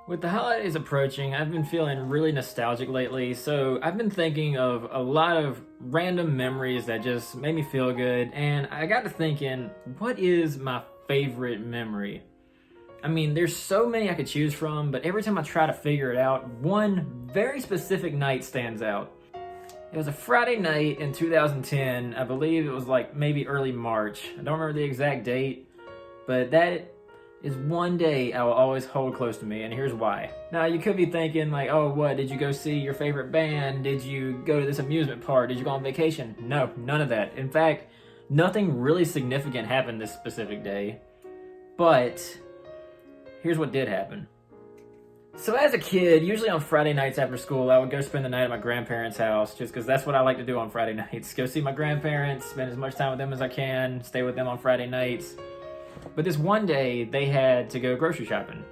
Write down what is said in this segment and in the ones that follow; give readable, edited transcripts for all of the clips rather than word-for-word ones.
With the holidays approaching, I've been feeling really nostalgic lately, so I've been thinking of a lot of random memories that just made me feel good, and I got to thinking, what is my favorite memory? I mean, there's so many I could choose from, but every time I try to figure it out, one very specific night stands out. It was a Friday night in 2010. I believe it was like maybe early March. I don't remember the exact date, but that is one day I will always hold close to me, and here's why. Now, you could be thinking, like, oh, what? Did you go see your favorite band? Did you go to this amusement park? Did you go on vacation? No, none of that. In fact, nothing really significant happened this specific day. But here's what did happen. So as a kid, usually on Friday nights after school, I would go spend the night at my grandparents' house just because that's what I like to do on Friday nights. Go see my grandparents, spend as much time with them as I can, stay with them on Friday nights. But this one day, they had to go grocery shopping.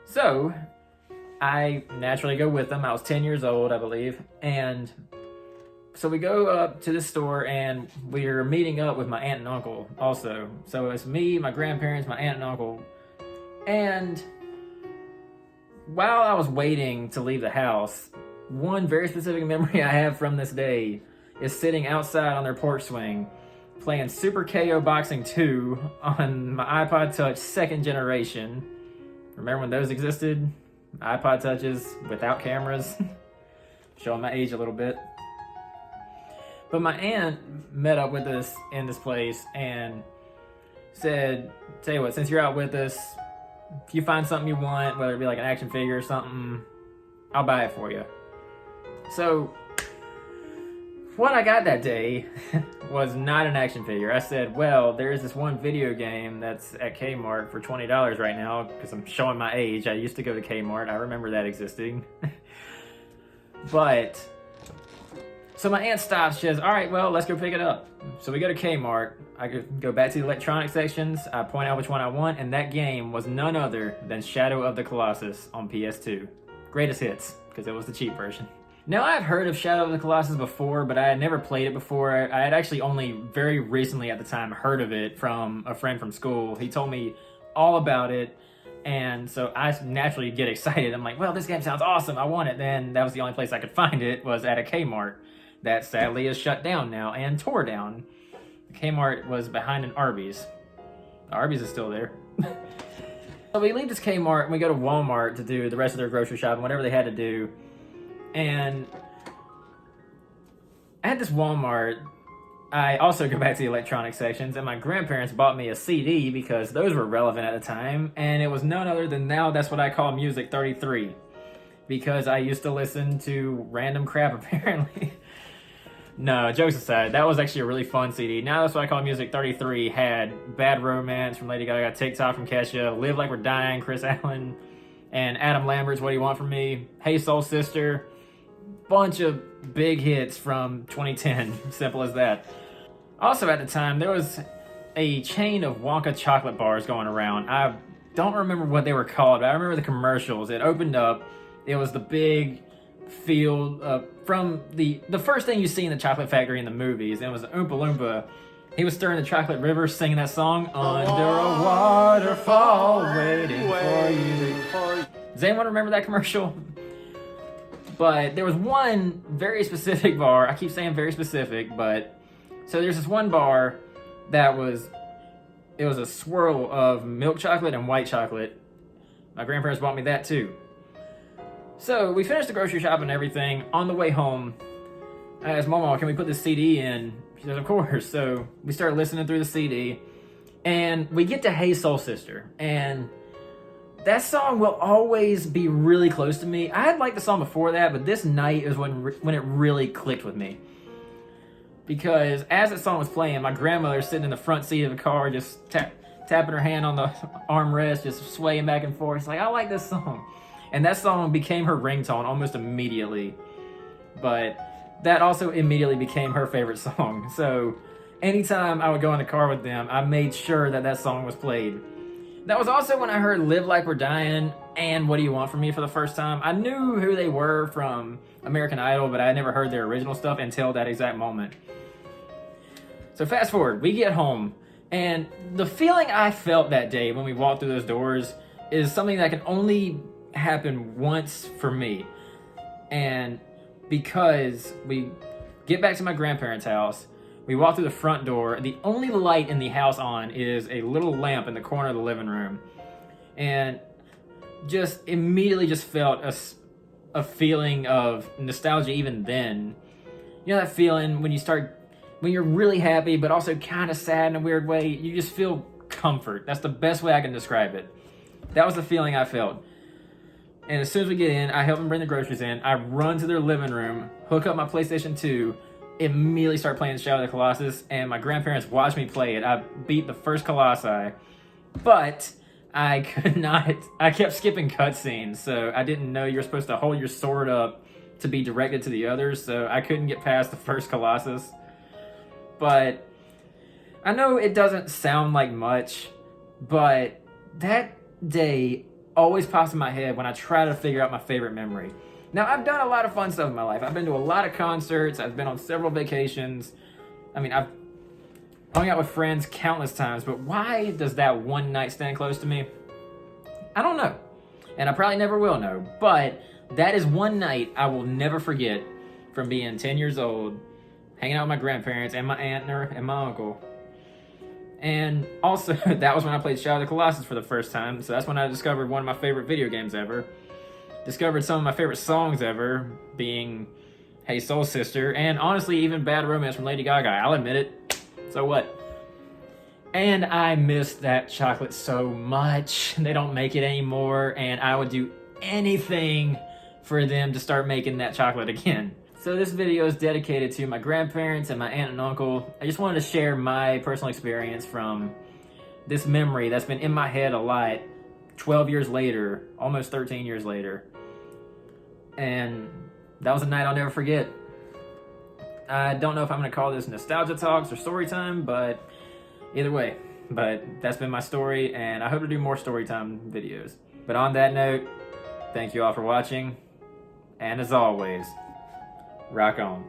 So I naturally go with them. I was 10 years old, I believe. And so we go up to the store, and we're meeting up with my aunt and uncle also. So it's me, my grandparents, my aunt and uncle. And while I was waiting to leave the house, one very specific memory I have from this day is sitting outside on their porch swing playing Super KO Boxing 2 on my iPod Touch 2nd generation. Remember when those existed? iPod Touches without cameras. Showing my age a little bit. But my aunt met up with us in this place and said, tell you what, since you're out with us, if you find something you want, whether it be like an action figure or something, I'll buy it for you. So what I got that day was not an action figure. I said, well, there is this one video game that's at Kmart for $20 right now, because I'm showing my age. I used to go to Kmart. I remember that existing. But, so my aunt stops. She says, all right, well, let's go pick it up. So we go to Kmart. I go back to the electronic sections. I point out which one I want, and that game was none other than Shadow of the Colossus on PS2. Greatest hits, because it was the cheap version. Now, I've heard of Shadow of the Colossus before, but I had never played it before. I had actually only very recently at the time heard of it from a friend from school. He told me all about it, and so I naturally get excited. I'm like, well, this game sounds awesome. I want it. Then that was the only place I could find it, was at a Kmart that sadly is shut down now and tore down. The Kmart was behind an Arby's. The Arby's is still there. So we leave this Kmart and we go to Walmart to do the rest of their grocery shopping, whatever they had to do. And at this Walmart, I also go back to the electronic sections, and my grandparents bought me a CD because those were relevant at the time, and it was none other than Now That's What I Call Music 33, because I used to listen to random crap, apparently. No, jokes aside, that was actually a really fun CD. Now That's What I Call Music 33 had Bad Romance from Lady Gaga, TikTok from Kesha, Live Like We're Dying, Chris Allen, and Adam Lambert's What Do You Want From Me, Hey Soul Sister. Bunch of big hits from 2010, simple as that. Also at the time, there was a chain of Wonka chocolate bars going around. I don't remember what they were called, but I remember the commercials. It opened up, it was the big field from the first thing you see in the chocolate factory in the movies, and it was Oompa Loompa. He was stirring the chocolate river, singing that song, Under a Waterfall, waiting for you. Does anyone remember that commercial? But there was one very specific bar. I keep saying very specific, but so there's this one bar that was a swirl of milk chocolate and white chocolate. My grandparents bought me that too. So we finished the grocery shop and everything. On the way home, I asked Mama, can we put this CD in? She said, of course. So we started listening through the CD, and we get to Hey Soul Sister, and that song will always be really close to me. I had liked the song before that, but this night is when it really clicked with me. Because as that song was playing, my grandmother sitting in the front seat of the car, just tapping her hand on the armrest, just swaying back and forth. It's like, I like this song. And that song became her ringtone almost immediately. But that also immediately became her favorite song. So anytime I would go in the car with them, I made sure that song was played. That was also when I heard Live Like We're Dying and What Do You Want From Me for the first time. I knew who they were from American Idol, but I had never heard their original stuff until that exact moment. So fast forward, we get home, and the feeling I felt that day when we walked through those doors is something that I can only happened once for me. And because we get back to my grandparents' house, we walk through the front door. The only light in the house on is a little lamp in the corner of the living room. And just immediately just felt a feeling of nostalgia even then. You know that feeling when you're really happy but also kind of sad in a weird way? You just feel comfort. That's the best way I can describe it. That was the feeling I felt. And as soon as we get in, I help them bring the groceries in. I run to their living room, hook up my PlayStation 2, immediately start playing Shadow of the Colossus, and my grandparents watched me play it. I beat the first Colossi, but I could not. I kept skipping cutscenes, so I didn't know you were supposed to hold your sword up to be directed to the others, so I couldn't get past the first Colossus. But I know it doesn't sound like much, but that day always pops in my head when I try to figure out my favorite memory. Now, I've done a lot of fun stuff in my life. I've been to a lot of concerts. I've been on several vacations. I mean, I've hung out with friends countless times, but why does that one night stand close to me? I don't know. And I probably never will know. But that is one night I will never forget from being 10 years old, hanging out with my grandparents and my aunt and my uncle. And also, that was when I played Shadow of the Colossus for the first time. So that's when I discovered one of my favorite video games ever. Discovered some of my favorite songs ever, being Hey Soul Sister, and honestly, even Bad Romance from Lady Gaga. I'll admit it. So what? And I miss that chocolate so much. They don't make it anymore, and I would do anything for them to start making that chocolate again. So this video is dedicated to my grandparents and my aunt and uncle. I just wanted to share my personal experience from this memory that's been in my head a lot 12 years later, almost 13 years later. And that was a night I'll never forget. I don't know if I'm going to call this Nostalgia Talks or Story Time, but either way. But that's been my story, and I hope to do more story time videos. But on that note, thank you all for watching, and as always, rock on.